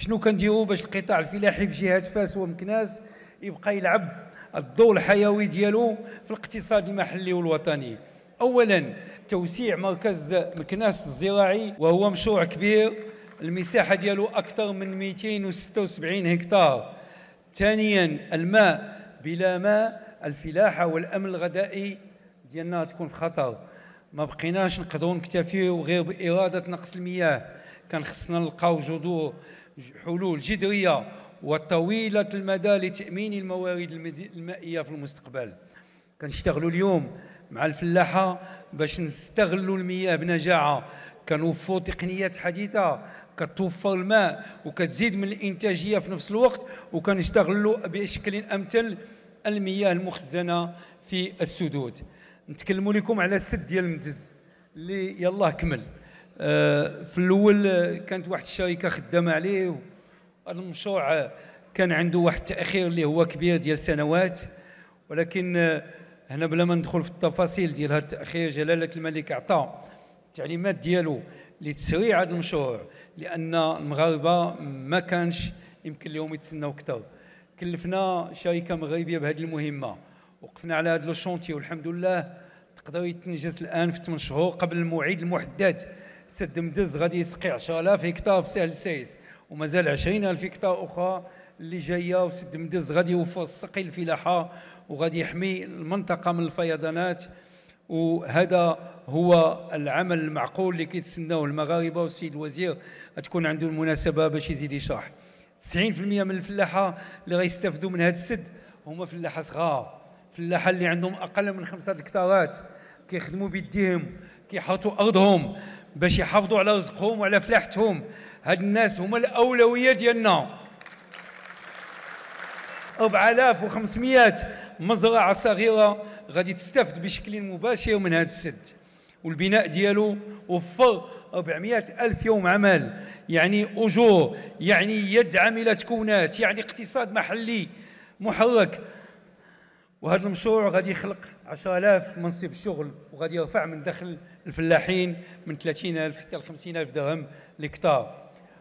شنو كنديروا باش القطاع الفلاحي في جهه فاس ومكناس يبقى يلعب الدور الحيوي ديالو في الاقتصاد المحلي والوطني؟ اولا توسيع مركز مكناس الزراعي، وهو مشروع كبير المساحه ديالو اكثر من 276 هكتار. ثانيا الماء، بلا ماء الفلاحه والامن الغذائي ديالنا تكون في خطر. ما بقيناش نقدروا نكتفيو غير باراده نقص المياه، كان خصنا نلقاو جذور حلول جذريه وطويله المدى لتامين الموارد المائيه في المستقبل. كنشتغلوا اليوم مع الفلاحه باش نستغلوا المياه بنجاعه، كنوفروا تقنيات حديثه كتوفر الماء وكتزيد من الانتاجيه في نفس الوقت، وكنستغلوا بشكل امثل المياه المخزنه في السدود. نتكلموا لكم على السد ديال المدز اللي يلاه كمل. في الاول كانت واحد الشركه خدامه عليه، هذا المشروع كان عنده واحد التاخير اللي هو كبير ديال سنوات، ولكن هنا بلا ما ندخل في التفاصيل ديال هذا التاخير، جلاله الملك عطى التعليمات ديالو لتسريع هذا المشروع، لان المغاربه ما كانش يمكن لهم يتسناو اكثر. كلفنا شركه مغربيه بهذه المهمه، وقفنا على هذا الشونتي، والحمد لله تقدر يتنجز الان في 8 شهور قبل الموعد المحدد. سد مدز غادي يسقي 10000 هكتار في سهل سايس، ومازال 20000 هكتار اخرى اللي جايه، وسد مدز غادي يوفر السقي الفلاحه وغادي يحمي المنطقه من الفيضانات. وهذا هو العمل المعقول اللي كيتسناوه المغاربه، والسيد الوزير تكون عنده المناسبه باش يزيد يشرح. 90% من الفلاحه اللي غيستافدوا من هذا السد هما فلاحه صغار، فلاحه اللي عندهم اقل من 5 هكتارات، كيخدموا بيديهم، كيحرثوا ارضهم باش يحافظوا على رزقهم وعلى فلاحتهم. هاد الناس هما الاولويه ديالنا. 4500 مزرعه صغيره غادي تستافد بشكل مباشر من هذا السد، والبناء ديالو وفر 400,000 يوم عمل، يعني اجور، يعني يد عامله تكونات، يعني اقتصاد محلي محرك. وهذا المشروع غادي يخلق 10,000 منصب شغل، وغادي يرفع من دخل الفلاحين من 30,000 حتى ل 50,000 درهم لكتار.